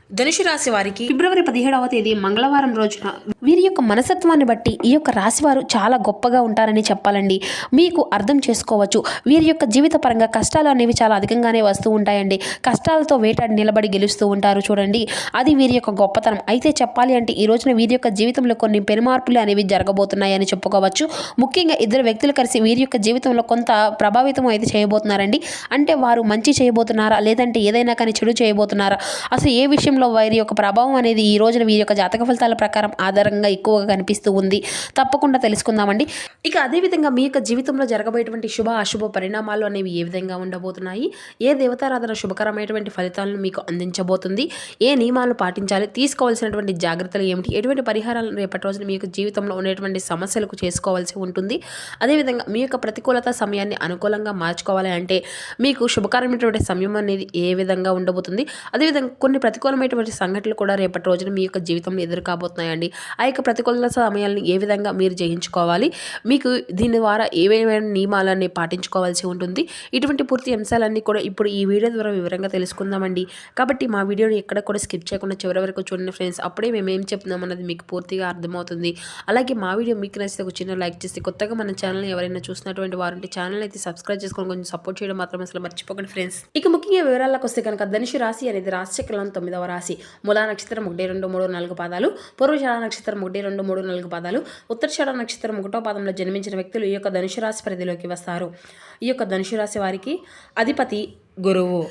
ధనుసు రాశి వారికి ఫిబ్రవరి 17వ తేదీ మంగళవారం రోజున వీరి యొక్క మనస్తత్వాన్ని బట్టి ఈ యొక్క రాశివారు చాలా గొప్పగా ఉంటారని చెప్పాలండి. మీకు అర్థం చేసుకోవచ్చు. వీరి యొక్క జీవిత పరంగా కష్టాలు అనేవి చాలా అధికంగానే వస్తూ ఉంటాయండి. కష్టాలతో వేటాడి నిలబడి గెలుస్తూ ఉంటారు చూడండి. అది వీరి యొక్క గొప్పతనం. అయితే చెప్పాలి అంటే ఈ రోజున వీరి యొక్క జీవితంలో కొన్ని పెనుమార్పులు అనేవి జరగబోతున్నాయని చెప్పుకోవచ్చు. ముఖ్యంగా ఇద్దరు వ్యక్తులు కలిసి వీరి యొక్క జీవితంలో కొంత ప్రభావితం అయితే చేయబోతున్నారండి. అంటే వారు మంచి చేయబోతున్నారా లేదంటే ఏదైనా కానీ చెడు చేయబోతున్నారా, అసలు ఏ విషయంలో వారి యొక్క ప్రభావం అనేది ఈ రోజున వీరి యొక్క జాతక ఫలితాల ప్రకారం ఆధారంగా ఎక్కువగా కనిపిస్తూ ఉంది. తప్పకుండా తెలుసుకుందామండి. ఇక అదేవిధంగా మీ యొక్క జీవితంలో జరగబోయేటువంటి శుభ అశుభ పరిణామాలు అనేవి ఏ విధంగా ఉండబోతున్నాయి, ఏ దేవతారాధన శుభకరమైనటువంటి ఫలితాలను మీకు అందించబోతుంది, ఏ నియమాలను పాటించాలి, తీసుకోవాల్సినటువంటి జాగ్రత్తలు ఏమిటి, ఎటువంటి పరిహారాలను రేపటి రోజున మీ యొక్క జీవితంలో ఉండేటువంటి సమస్యలకు చేసుకోవాల్సి ఉంటుంది. అదేవిధంగా మీ యొక్క ప్రతికూలత సమయాన్ని అనుకూలంగా మార్చుకోవాలి అంటే మీకు శుభకరమైనటువంటి సమయం అనేది ఏ విధంగా ఉండబోతుంది. అదేవిధంగా కొన్ని ప్రతికూలమైనటువంటి సంఘటనలు కూడా రేపటి రోజున మీ యొక్క జీవితంలో ఎదురు కాబోతున్నాయండి. ఆ యొక్క ప్రతికూల సమయాలను ఏ విధంగా మీరు జయించుకోవాలి, మీకు దీని ద్వారా ఏవేమైనా నియమాలన్నీ పాటించుకోవాల్సి ఉంటుంది. ఇటువంటి పూర్తి అంశాలన్నీ కూడా ఇప్పుడు ఈ వీడియో ద్వారా వివరంగా తెలుసుకుందామండి. కాబట్టి మా వీడియోని ఎక్కడ కూడా స్కిప్ చేయకుండా చివరి వరకు చూడండి ఫ్రెండ్స్. అప్పుడే మేము ఏం చెప్తున్నాం అన్నది మీకు పూర్తిగా అర్థమవుతుంది. అలాగే మా వీడియో మీకు నచ్చితే ఒక చిన్న లైక్ చేసి కొత్తగా మన ఛానల్ని ఎవరైనా చూసినటువంటి వారంటే ఛానల్ అయితే సబ్స్క్రైబ్ చేసుకొని కొంచెం సపోర్ట్ చేయడం మాత్రం అసలు మర్చిపోకండి ఫ్రెండ్స్. ఇక ముఖ్యంగా వివరాలకు వస్తే కనుక ధనుసు రాశి అనేది రాశిచక్రంలో 9వ రాశి. మూలా నక్షత్రం 1, 2, 3, 4 పాదాలు, పూర్వషాఢ నక్షత్రం 1, 2, 3, 4 పాదాలు, ఉత్తరాషాఢ నక్షత్రం 1వ పాదంలో జన్మించిన వ్యక్తులు ఈ యొక్క ధనుసు రాశి పరిధిలోకి వస్తారు. ఈ యొక్క ధనుసు రాశి వారికి అధిపతి గురువు.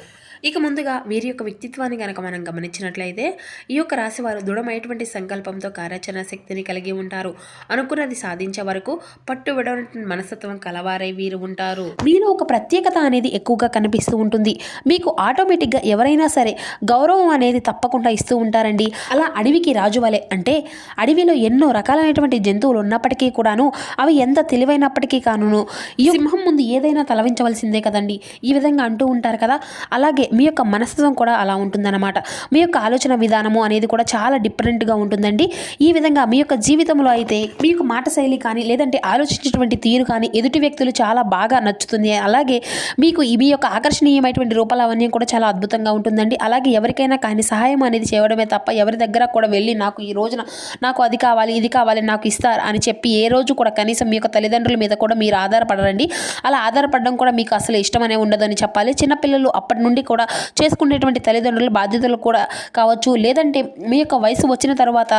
ఇక ముందుగా వీరి యొక్క వ్యక్తిత్వాన్ని కనుక మనం గమనించినట్లయితే ఈ యొక్క రాశివారు దృఢమైనటువంటి సంకల్పంతో కార్యాచరణ శక్తిని కలిగి ఉంటారు. అనుకున్నది సాధించే వరకు పట్టు విడవనటువంటి మనస్తత్వం కలవారై వీరు ఉంటారు. మీలో ఒక ప్రత్యేకత అనేది ఎక్కువగా కనిపిస్తూ ఉంటుంది. మీకు ఆటోమేటిక్గా ఎవరైనా సరే గౌరవం అనేది తప్పకుండా ఇస్తూ ఉంటారండి. అలా అడవికి రాజు వలె, అంటే అడవిలో ఎన్నో రకాలైనటువంటి జంతువులు ఉన్నప్పటికీ కూడాను అవి ఎంత తెలివైనప్పటికీ కాను ఈ సింహం ముందు ఏదైనా తలవించవలసిందే కదండి, ఈ విధంగా అంటూ ఉంటారు కదా. అలాగే మీ యొక్క మనస్తత్వం కూడా అలా ఉంటుందన్నమాట. మీ యొక్క ఆలోచన విధానము అనేది కూడా చాలా డిఫరెంట్గా ఉంటుందండి. ఈ విధంగా మీ యొక్క జీవితంలో అయితే మీ యొక్క మాట శైలి కానీ లేదంటే ఆలోచించేటువంటి తీరు కానీ ఎదుటి వ్యక్తులు చాలా బాగా నచ్చుతుంది. అలాగే మీకు మీ యొక్క ఆకర్షణీయమైనటువంటి రూపలావణ్యం కూడా చాలా అద్భుతంగా ఉంటుందండి. అలాగే ఎవరికైనా కానీ సహాయం అనేది చేయడమే తప్ప ఎవరి దగ్గర కూడా వెళ్ళి నాకు ఈ రోజున నాకు అది కావాలి ఇది కావాలి నాకు ఇస్తారు అని చెప్పి ఏ రోజు కూడా కనీసం మీ యొక్క తల్లిదండ్రుల మీద కూడా మీరు ఆధారపడరండి. అలా ఆధారపడడం కూడా మీకు అసలు ఇష్టమనే ఉండదని చెప్పాలి. చిన్నపిల్లలు అప్పటి నుండి కూడా చేసుకునేటువంటి తల్లిదండ్రుల బాధ్యతలు కూడా కావచ్చు, లేదంటే మీ యొక్క వయసు వచ్చిన తర్వాత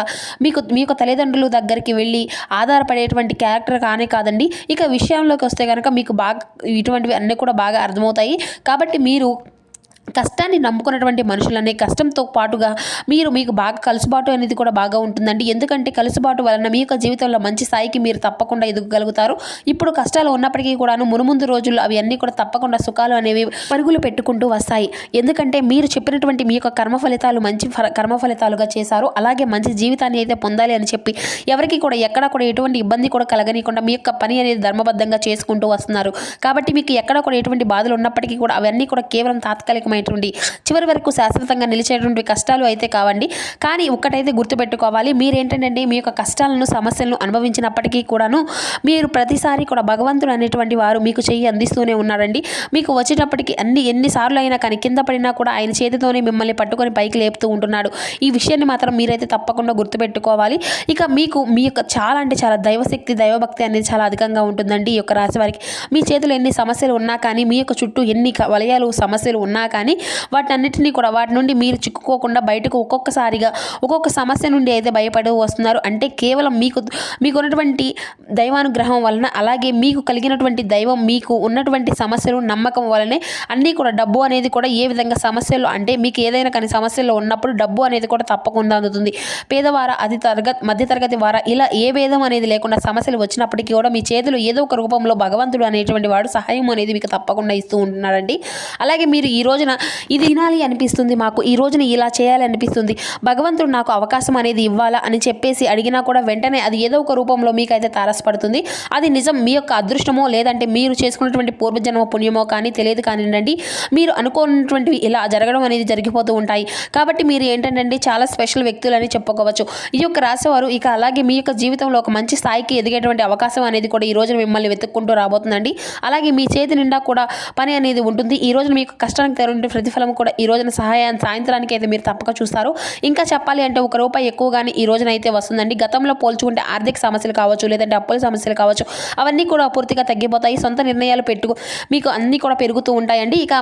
మీ యొక్క తల్లిదండ్రుల దగ్గరికి వెళ్ళి ఆధారపడేటువంటి క్యారెక్టర్ కాదండి. ఇక విషయంలోకి వస్తే కనుక మీకు బాగా ఇటువంటివి అన్నీ కూడా బాగా అర్థమవుతాయి. కాబట్టి మీరు కష్టాన్ని నమ్ముకున్నటువంటి మనుషులనే కష్టంతో పాటుగా మీకు బాగా కలుసుబాటు అనేది కూడా బాగా ఉంటుందండి. ఎందుకంటే కలుసుబాటు వలన మీ యొక్క జీవితంలో మంచి స్థాయికి మీరు తప్పకుండా ఎదగగలుగుతారు. ఇప్పుడు కష్టాలు ఉన్నప్పటికీ కూడాను మునుముందు రోజుల్లో అవి అన్నీ కూడా తప్పకుండా సుఖాలు అనేవి పరుగులు పెట్టుకుంటూ వస్తాయి. ఎందుకంటే మీరు చెప్పినటువంటి మీ యొక్క కర్మ ఫలితాలు మంచి కర్మ ఫలితాలుగా చేశారు. అలాగే మంచి జీవితాన్ని అయితే పొందాలి అని చెప్పి ఎవరికి కూడా ఎక్కడా కూడా ఎటువంటి ఇబ్బంది కూడా కలగనీయకుండా మీ యొక్క పని అనేది ధర్మబద్ధంగా చేసుకుంటూ వస్తున్నారు. కాబట్టి మీకు ఎక్కడ కూడా ఎటువంటి బాధలు ఉన్నప్పటికీ కూడా అవన్నీ కూడా కేవలం తాత్కాలికమైన చివరి వరకు శాశ్వతంగా నిలిచేటువంటి కష్టాలు అయితే కావండి. కానీ ఒక్కటైతే గుర్తుపెట్టుకోవాలి, మీరేంటంటే మీ యొక్క కష్టాలను సమస్యలను అనుభవించినప్పటికీ కూడాను మీరు ప్రతిసారి కూడా భగవంతుడు అనేటువంటి వారు మీకు చెయ్యి అందిస్తూనే ఉన్నారండి. మీకు వచ్చేటప్పటికి ఎన్నిసార్లు అయినా కానీ కింద పడినా కూడా ఆయన చేతితోనే మిమ్మల్ని పట్టుకొని పైకి లేపుతూ ఉంటున్నాడు. ఈ విషయాన్ని మాత్రం మీరైతే తప్పకుండా గుర్తుపెట్టుకోవాలి. ఇక మీకు మీ యొక్క చాలా అంటే చాలా దైవశక్తి దైవభక్తి అనేది చాలా అధికంగా ఉంటుందండి. ఈ యొక్క రాశి వారికి మీ చేతిలో ఎన్ని సమస్యలు ఉన్నా కానీ మీ యొక్క చుట్టూ ఎన్ని వలయాలు సమస్యలు ఉన్నా కానీ వాటన్నిటినీ కూడా వాటి నుండి మీరు చిక్కుకోకుండా బయటకు ఒక్కొక్కసారిగా ఒక్కొక్క సమస్య నుండి అయితే భయపడి వస్తున్నారు. అంటే కేవలం మీకు ఉన్నటువంటి దైవానుగ్రహం వలన, అలాగే మీకు కలిగినటువంటి దైవం మీకు ఉన్నటువంటి సమస్యలు నమ్మకం వలనే అన్నీ కూడా డబ్బు అనేది కూడా ఏ విధంగా సమస్యలు అంటే మీకు ఏదైనా కానీ సమస్యలు ఉన్నప్పుడు డబ్బు అనేది కూడా తప్పకుండా అందుతుంది. పేదవార మధ్యతరగతి వార ఇలా ఏ భేదం అనేది లేకుండా సమస్యలు వచ్చినప్పటికీ కూడా మీ చేతులు ఏదో ఒక రూపంలో భగవంతుడు అనేటువంటి వాడు సహాయం అనేది మీకు తప్పకుండా ఇస్తూ ఉంటున్నాడండి. అలాగే మీరు ఈ రోజున ఇది వినాలి అనిపిస్తుంది, మాకు ఈ రోజున ఇలా చేయాలి అనిపిస్తుంది, భగవంతుడు నాకు అవకాశం అనేది ఇవ్వాలా అని చెప్పేసి అడిగినా కూడా వెంటనే అది ఏదో ఒక రూపంలో మీకైతే తారసపడుతుంది. అది నిజం మీ యొక్క అదృష్టమో లేదంటే మీరు చేసుకున్నటువంటి పూర్వజన్మ పుణ్యమో కానీ తెలియదు కానివ్వండి, మీరు అనుకున్నటువంటివి ఇలా జరగడం అనేది జరిగిపోతూ ఉంటాయి. కాబట్టి మీరు ఏంటంటే చాలా స్పెషల్ వ్యక్తులు అని చెప్పుకోవచ్చు. ఈ యొక్క రాశివారు ఇక అలాగే మీ యొక్క జీవితంలో ఒక మంచి స్థాయికి ఎదిగేటువంటి అవకాశం అనేది కూడా ఈ రోజున మిమ్మల్ని వెతుక్కుంటూ రాబోతుందండి. అలాగే మీ చేతి నిండా కూడా పని అనేది ఉంటుంది. ఈ రోజున మీకు కష్టానికి చేసినటువంటి ప్రతిఫలం కూడా ఈ రోజున సాయంత్రానికి అయితే మీరు తప్పక చూస్తారు. ఇంకా చెప్పాలి అంటే ₹1 ఎక్కువగానే ఈ రోజున అయితే వస్తుందండి. గతంలో పోల్చుకుంటే ఆర్థిక సమస్యలు కావచ్చు, లేదంటే అప్పుల సమస్యలు కావచ్చు, అవన్నీ కూడా పూర్తిగా తగ్గిపోతాయి. సొంత నిర్ణయాలు మీకు అన్నీ కూడా పెరుగుతూ ఉంటాయండి. ఇక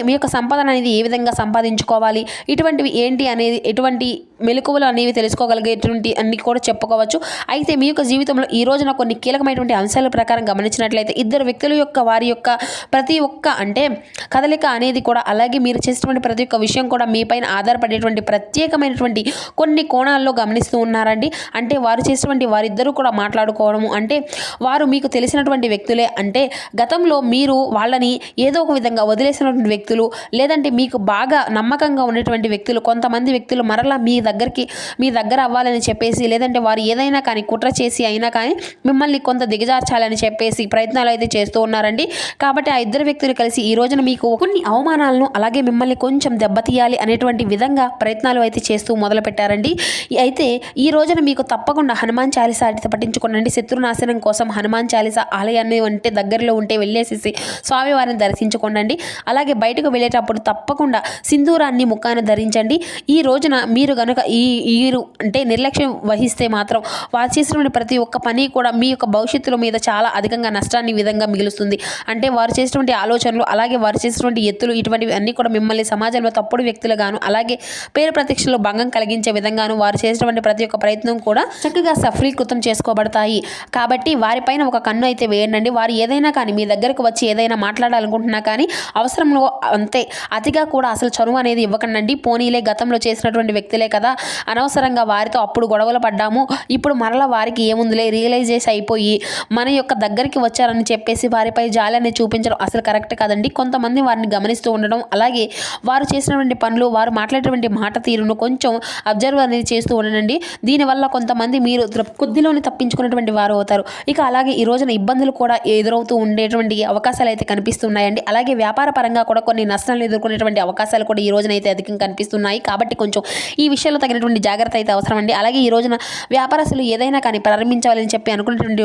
మీ యొక్క సంపాదన అనేది ఏ విధంగా సంపాదించుకోవాలి, ఇటువంటివి ఏంటి అనేది ఎటువంటి మెలకువలు అనేవి తెలుసుకోగలిగేటువంటి అన్ని కూడా చెప్పుకోవచ్చు. అయితే మీ యొక్క జీవితంలో ఈ రోజున కొన్ని కీలకమైనటువంటి అంశాల ప్రకారం గమనించినట్లయితే ఇద్దరు వ్యక్తుల యొక్క వారి యొక్క ప్రతి ఒక్క కదలిక అనేది కూడా, అలాగే మీరు చేసేటువంటి ప్రతి ఒక్క విషయం కూడా మీపైన ఆధారపడేటువంటి ప్రత్యేకమైనటువంటి కొన్ని కోణాల్లో గమనిస్తూ ఉన్నారండి. అంటే వారు చేసేటువంటి వారిద్దరూ కూడా మాట్లాడుకోవడము, అంటే వారు మీకు తెలిసినటువంటి వ్యక్తులే. అంటే గతంలో మీరు వాళ్ళని ఏదో ఒక విధంగా వదిలేసినటువంటి వ్యక్తులు, లేదంటే మీకు బాగా నమ్మకంగా ఉన్నటువంటి వ్యక్తులు, కొంతమంది వ్యక్తులు మరలా మీ దగ్గర అవ్వాలని చెప్పేసి, లేదంటే వారు ఏదైనా కానీ కుట్ర చేసి అయినా కానీ మిమ్మల్ని కొంత దిగజార్చాలని చెప్పేసి ప్రయత్నాలు అయితే చేస్తూ ఉన్నారండి. కాబట్టి ఆ ఇద్దరు వ్యక్తులు కలిసి ఈ రోజున మీకు కొన్ని అవమానాలను, అలాగే మిమ్మల్ని కొంచెం దెబ్బతీయాలి అనేటువంటి విధంగా ప్రయత్నాలు అయితే చేస్తూ మొదలు పెట్టారండి. అయితే ఈ రోజున మీకు తప్పకుండా హనుమాన్ చాలీసా అయితే పఠించుకోండి. శత్రునాశనం కోసం హనుమాన్ చాలీసా ఆలయాన్ని దగ్గరలో ఉంటే వెళ్ళేసేసి స్వామివారిని దర్శించుకోండి. అలాగే బయటకు వెళ్ళేటప్పుడు తప్పకుండా సింధూరాన్ని ముఖాన ధరించండి. ఈ రోజున మీరు గనుక అంటే నిర్లక్ష్యం వహిస్తే మాత్రం వారు చేసినటువంటి ప్రతి ఒక్క పని కూడా మీ యొక్క భవిష్యత్తులో మీద చాలా అధికంగా నష్టాన్ని విధంగా మిగులుస్తుంది. అంటే వారు చేసినటువంటి ఆలోచనలు, అలాగే వారు చేసినటువంటి ఎత్తులు, ఇటువంటివి అన్నీ కూడా మిమ్మల్ని సమాజంలో తప్పుడు వ్యక్తులుగాను, అలాగే పేరు ప్రతిష్టలో భంగం కలిగించే విధంగాను వారు చేసినటువంటి ప్రతి ఒక్క ప్రయత్నం కూడా చక్కగా సఫలీకృతం చేసుకోబడతాయి. కాబట్టి వారిపైన ఒక కన్ను అయితే వేయండి. వారు ఏదైనా కానీ మీ దగ్గరకు వచ్చి ఏదైనా మాట్లాడాలనుకుంటున్నా కానీ అవసరంలో అంతే అతిగా కూడా అసలు చనువు అనేది ఇవ్వకండి. పోనీలే గతంలో చేసినటువంటి వ్యక్తులే కదా, అనవసరంగా వారితో అప్పుడు గొడవలు పడ్డాము, ఇప్పుడు మరలా వారికి ఏముందిలే రియలైజ్ చేసి అయిపోయి మన యొక్క దగ్గరికి వచ్చారని చెప్పేసి వారిపై జాలని చూపించడం అసలు కరెక్ట్ కాదండి. కొంతమంది వారిని గమనిస్తూ ఉండడం, అలాగే వారు చేసినటువంటి పనులు, వారు మాట్లాడేటువంటి మాట తీరును కొంచెం అబ్జర్వ్ అనేది చేస్తూ ఉండండి. దీనివల్ల కొంతమంది మీరు కొద్దిలోనే తప్పించుకున్నటువంటి వారు అవుతారు. ఇక అలాగే ఈ రోజున ఇబ్బందులు కూడా ఎదురవుతూ ఉండేటువంటి అవకాశాలు అయితే కనిపిస్తున్నాయండి. అలాగే వ్యాపార పరంగా కూడా కొన్ని నష్టాలు ఎదుర్కొనేటువంటి అవకాశాలు కూడా ఈ రోజున అయితే అధికంగా కనిపిస్తున్నాయి. కాబట్టి కొంచెం ఈ విషయంలో తగినటువంటి జాగ్రత్త అయితే అవసరం అండి. అలాగే ఈ రోజున వ్యాపారస్తులు ఏదైనా కానీ ప్రారంభించాలని చెప్పి అనుకున్నటువంటి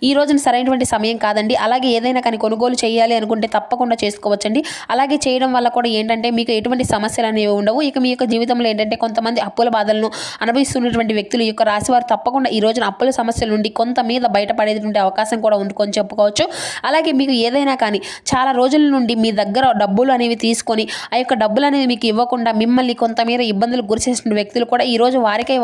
ఈ రోజున సరైనటువంటి సమయం కాదండి. అలాగే ఏదైనా కానీ కొనుగోలు చేయాలి అనుకుంటే తప్పకుండా చేసుకోవచ్చండి. అలాగే చేయడం వల్ల కూడా ఏంటంటే మీకు ఎటువంటి సమస్యలు అనేవి ఉండవు. ఇక మీ యొక్క జీవితంలో ఏంటంటే కొంతమంది అప్పుల బాధలను అనుభవిస్తున్నటువంటి వ్యక్తులు యొక్క రాశి వారు తప్పకుండా ఈ రోజున అప్పుల సమస్యల నుండి కొంత మీద బయటపడేటువంటి అవకాశం కూడా ఉండుకొని చెప్పుకోవచ్చు. అలాగే మీకు ఏదైనా కానీ చాలా రోజుల నుండి మీ దగ్గర డబ్బులు అనేవి తీసుకొని ఆ యొక్క డబ్బులు అనేవి మీకు ఇవ్వకుండా మిమ్మల్ని కొంతమేర ఇబ్బందులు గురిచేసిన వ్యక్తులు కూడా ఈ రోజు వారికై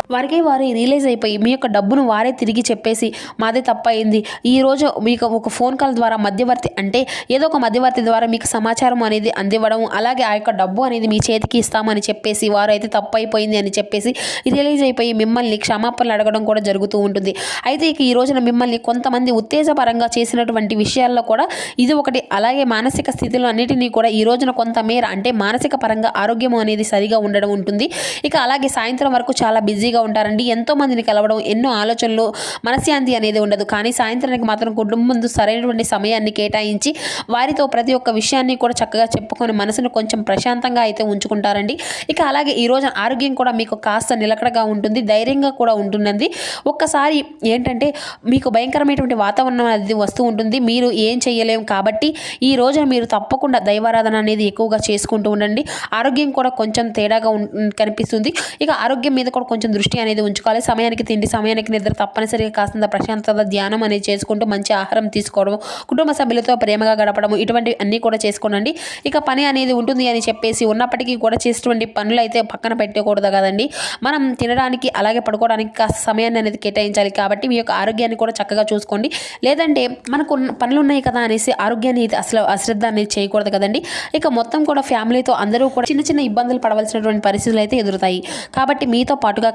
వారే రియలైజ్ అయిపోయి మీ యొక్క డబ్బును వారే తిరిగి చెప్పేసి మాదే తప్పయింది, ఈ రోజు మీకు ఒక ఫోన్ కాల్ ద్వారా మధ్యవర్తి, అంటే ఏదో ఒక మధ్యవర్తి ద్వారా మీకు సమాచారం అనేది అందివ్వడం, అలాగే ఆ యొక్క డబ్బు అనేది మీ చేతికి ఇస్తామని చెప్పేసి వారు అయితే తప్పు అయిపోయింది అని చెప్పేసి రియలైజ్ అయిపోయి మిమ్మల్ని క్షమాపణలు అడగడం కూడా జరుగుతూ ఉంటుంది. అయితే ఇక ఈ రోజున మిమ్మల్ని కొంతమంది ఉత్తేజపరంగా చేసినటువంటి విషయాల్లో కూడా ఇది ఒకటి. అలాగే మానసిక స్థితిలో అన్నిటినీ కూడా ఈ రోజున కొంతమేర అంటే మానసిక పరంగా ఆరోగ్యం అనేది సరిగా ఉండడం ఉంటుంది. ఇక అలాగే సాయంత్రం వరకు చాలా బిజీగా ఉంటారండి. ఎంతో మందిని కలవడం, ఎన్నో ఆలోచనలు, మనశ్శాంతి అనేది ఉండదు. కానీ సాయంత్రానికి మాత్రం కుటుంబం ముందు సరైనటువంటి సమయాన్ని కేటాయించి వారితో ప్రతి ఒక్క విషయాన్ని కూడా చక్కగా చెప్పుకొని మనసును కొంచెం ప్రశాంతంగా అయితే ఉంచుకుంటారండి. ఇక అలాగే ఈ రోజు ఆరోగ్యం కూడా మీకు కాస్త నిలకడగా ఉంటుంది, ధైర్యంగా కూడా ఉంటుందండి. ఒక్కసారి ఏంటంటే మీకు భయంకరమైనటువంటి వాతావరణం అనేది వస్తూ ఉంటుంది, మీరు ఏం చేయలేము. కాబట్టి ఈ రోజున మీరు తప్పకుండా దైవారాధన అనేది ఎక్కువగా చేసుకుంటూ ఉండండి. ఆరోగ్యం కూడా కొంచెం తేడాగా కనిపిస్తుంది. ఇక ఆరోగ్యం మీద కూడా కొంచెం దృష్టి అనేది ఉంచుకోవాలి. సమయానికి తిండి, సమయానికి నిద్ర, తప్పనిసరిగా కాస్తంత ప్రశాంతత, ధ్యానం అనేది చేసుకుంటూ మంచి ఆహారం తీసుకోవడం, కుటుంబ సభ్యులతో ప్రేమగా గడపడం, ఇటువంటివి అన్నీ కూడా చేసుకోనండి. ఇక పని అనేది ఉంటుంది అని చెప్పేసి ఉన్నప్పటికీ కూడా చేసేటువంటి పనులు అయితే పక్కన పెట్టకూడదు కదండి. మనం తినడానికి అలాగే పడుకోవడానికి కాస్త సమయాన్ని అనేది కేటాయించాలి. కాబట్టి మీ యొక్క ఆరోగ్యాన్ని కూడా చక్కగా చూసుకోండి. లేదంటే మనకు పనులు ఉన్నాయి కదా అనేసి ఆరోగ్యాన్ని అసలు అశ్రద్ధ అనేది చేయకూడదు కదండి. ఇక మొత్తం కూడా ఫ్యామిలీతో అందరూ కూడా చిన్న చిన్న ఇబ్బందులు పడవలసినటువంటి పరిస్థితులు అయితే ఎదురుతాయి. కాబట్టి మీతో పాటుగా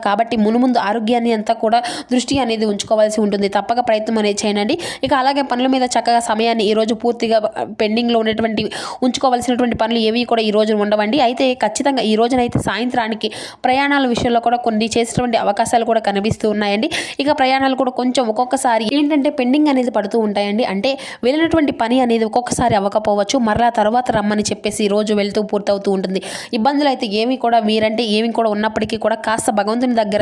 ముందు ఆరోగ్యాన్ని అంతా కూడా దృష్టి అనేది ఉంచుకోవాల్సి ఉంటుంది. తప్పక ప్రయత్నం అనేది చేయండి. ఇక అలాగే పనుల మీద చక్కగా సమయాన్ని ఈరోజు పూర్తిగా పెండింగ్లో ఉన్నటువంటి ఉంచుకోవాల్సినటువంటి పనులు ఏవి కూడా ఈ రోజు ఉండవండి. అయితే ఖచ్చితంగా ఈ రోజునైతే సాయంత్రానికి ప్రయాణాల విషయంలో కూడా కొన్ని చేసేటువంటి అవకాశాలు కూడా కనిపిస్తూ ఉన్నాయండి. ఇక ప్రయాణాలు కూడా కొంచెం ఒక్కొక్కసారి ఏంటంటే పెండింగ్ అనేది పడుతూ ఉంటాయండి. అంటే వెళ్ళినటువంటి పని అనేది ఒక్కొక్కసారి అవ్వకపోవచ్చు, మరలా తర్వాత రమ్మని చెప్పేసి ఈ రోజు వెళ్తూ పూర్తవుతూ ఉంటుంది. ఇబ్బందులు అయితే ఏమి కూడా మీరంటే ఏమి కూడా ఉన్నప్పటికీ కూడా కాస్త భగవంతుని దగ్గర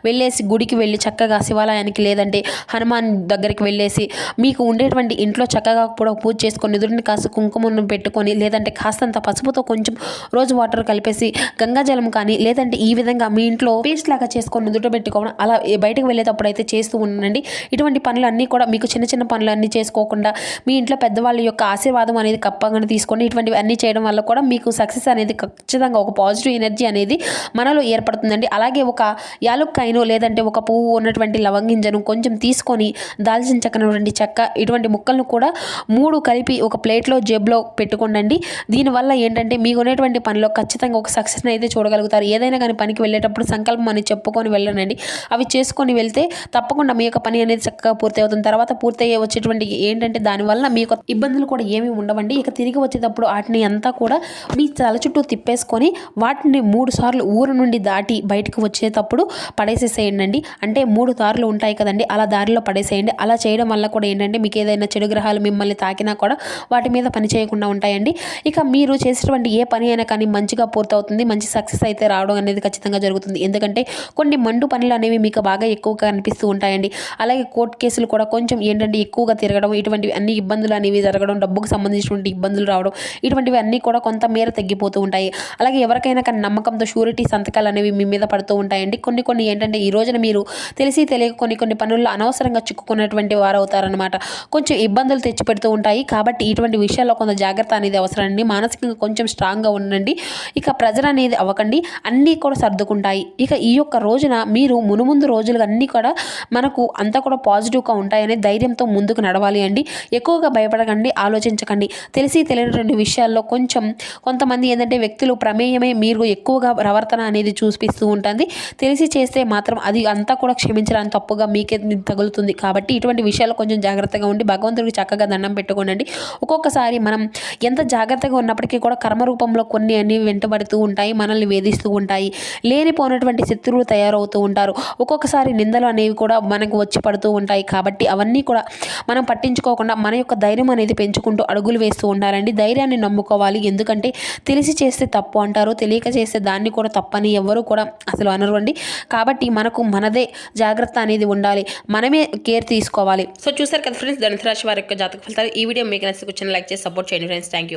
వెళ్ళేసి గుడికి వెళ్ళి చక్కగా శివాలయానికి, లేదంటే హనుమాన్ దగ్గరికి వెళ్ళేసి మీకు ఉండేటువంటి ఇంట్లో చక్కగా కూడా పూజ చేసుకొని, ఎదురుని కాస్త కుంకుమను పెట్టుకొని, లేదంటే కాస్తంత పసుపుతో కొంచెం రోజు వాటర్ కలిపేసి గంగాజలం కానీ లేదంటే ఈ విధంగా మీ ఇంట్లో పేస్ట్ లాగా చేసుకొని నుదుట పెట్టుకోవడం అలా బయటకు వెళ్ళేటప్పుడు అయితే చేస్తూ ఉండండి. ఇటువంటి పనులన్నీ కూడా మీకు చిన్న చిన్న పనులన్నీ చేసుకోకుండా మీ ఇంట్లో పెద్దవాళ్ళ యొక్క ఆశీర్వాదం అనేది కప్పగానే తీసుకోండి. ఇటువంటివి అన్నీ చేయడం వల్ల కూడా మీకు సక్సెస్ అనేది ఖచ్చితంగా ఒక పాజిటివ్ ఎనర్జీ అనేది మనలో ఏర్పడుతుందండి. అలాగే ఒక యాలుక్కాయను లేదంటే ఒక పువ్వు ఉన్నటువంటి లవంగింజను కొంచెం తీసుకొని దాల్చిన చెక్కనటువంటి చెక్క ఇటువంటి ముక్కలను కూడా 3 కలిపి ఒక ప్లేట్లో జేబులో పెట్టుకోండి. దీనివల్ల ఏంటంటే మీకు ఉన్నటువంటి పనిలో ఖచ్చితంగా ఒక సక్సెస్ని అయితే చూడగలుగుతారు. ఏదైనా కానీ పనికి వెళ్ళేటప్పుడు సంకల్పం అని చెప్పుకొని వెళ్ళనండి. అవి చేసుకొని వెళ్తే తప్పకుండా మీ యొక్క పని అనేది చక్కగా పూర్తి అవుతుంది. తర్వాత పూర్తయ్యే వచ్చేటువంటి ఏంటంటే దానివల్ల మీకు ఇబ్బందులు కూడా ఏమీ ఉండవండి. ఇక తిరిగి వచ్చేటప్పుడు వాటిని అంతా కూడా మీ తల చుట్టూ తిప్పేసుకొని వాటిని 3 సార్లు ఊరు నుండి దాటి బయటకు వచ్చేటప్పుడు పడేసేసేయండి. అంటే 3 దారులు ఉంటాయి కదండి, అలా దారిలో పడేసేయండి. అలా చేయడం వల్ల కూడా ఏంటంటే మీకు ఏదైనా చెడు గ్రహాలు మిమ్మల్ని తాకినా కూడా వాటి మీద పని చేయకుండా ఉంటాయండి. ఇక మీరు చేసేటువంటి ఏ పని అయినా కానీ మంచిగా పూర్తవుతుంది. మంచి సక్సెస్ అయితే రావడం అనేది ఖచ్చితంగా జరుగుతుంది. ఎందుకంటే కొన్ని మండు పనులు అనేవి మీకు బాగా ఎక్కువగా అనిపిస్తూ ఉంటాయండి. అలాగే కోర్టు కేసులు కూడా కొంచెం ఏంటంటే ఎక్కువగా తిరగడం, ఇటువంటివి అన్ని ఇబ్బందులు అనేవి జరగడం, డబ్బుకు సంబంధించినటువంటి ఇబ్బందులు రావడం, ఇటువంటివి అన్నీ కూడా కొంత మేర తగ్గిపోతూ ఉంటాయి. అలాగే ఎవరికైనా కానీ నమ్మకంతో షూరిటీ సంతకాలు అనేవి మీ మీద పడుతూ ఉంటాయండి. కొన్ని ఏంటంటే ఈ రోజున మీరు తెలిసి తెలియక కొన్ని పనుల్లో అనవసరంగా చిక్కుకున్నటువంటి వారు అవుతారనమాట. కొంచెం ఇబ్బందులు తెచ్చిపెడుతూ ఉంటాయి. కాబట్టి ఇటువంటి విషయాల్లో కొంత జాగ్రత్త అనేది అవసరమండి. మానసికంగా కొంచెం స్ట్రాంగ్గా ఉండండి. ఇక ప్రెజర్ అనేది అవ్వకండి, అన్నీ కూడా సర్దుకుంటాయి. ఇక ఈ యొక్క రోజున మీరు మునుముందు రోజులు అన్నీ కూడా మనకు అంతా కూడా పాజిటివ్గా ఉంటాయనే ధైర్యంతో ముందుకు నడవాలి అండి. ఎక్కువగా భయపడకండి, ఆలోచించకండి. తెలిసి తెలియనటువంటి విషయాల్లో కొంతమంది ఏంటంటే వ్యక్తులు ప్రమేయమే మీరు ఎక్కువగా ప్రవర్తన అనేది చూపిస్తూ ఉంటుంది. తెలిసి చేస్తే మాత్రం అది అంతా కూడా క్షమించడానికి తప్పుగా మీకే తగులుతుంది. కాబట్టి ఇటువంటి విషయాల్లో కొంచెం జాగ్రత్తగా ఉండి భగవంతుడికి చక్కగా దండం పెట్టుకోనండి. ఒక్కొక్కసారి మనం ఎంత జాగ్రత్తగా ఉన్నప్పటికీ కూడా కర్మ రూపంలో కొన్ని అన్ని వెంటబడుతూ ఉంటాయి, మనల్ని వేధిస్తూ ఉంటాయి. లేనిపోయినటువంటి శత్రువులు తయారవుతూ ఉంటారు. ఒక్కొక్కసారి నిందలు అనేవి కూడా మనకు వచ్చి పడుతూ ఉంటాయి. కాబట్టి అవన్నీ కూడా మనం పట్టించుకోకుండా మన యొక్క ధైర్యం అనేది పెంచుకుంటూ అడుగులు వేస్తూ ఉండాలండి. ధైర్యాన్ని నమ్ముకోవాలి. ఎందుకంటే తెలిసి చేస్తే తప్పు అంటారు, తెలియక చేస్తే దాన్ని కూడా తప్పని ఎవరు కూడా అసలు అనరండి. కాబట్టి మనదే జాగ్రత్త అనేది ఉండాలి, మనమే కేర్ తీసుకోవాలి. సో చూసారు కదా ఫ్రెండ్స్, ధనుసు రాశి వారి యొక్క జాతక ఫలితాలు. ఈ వీడియో మీకు నచ్చితే లైక్ చేసి సపోర్ట్ చేయండి ఫ్రెండ్స్. Thank you.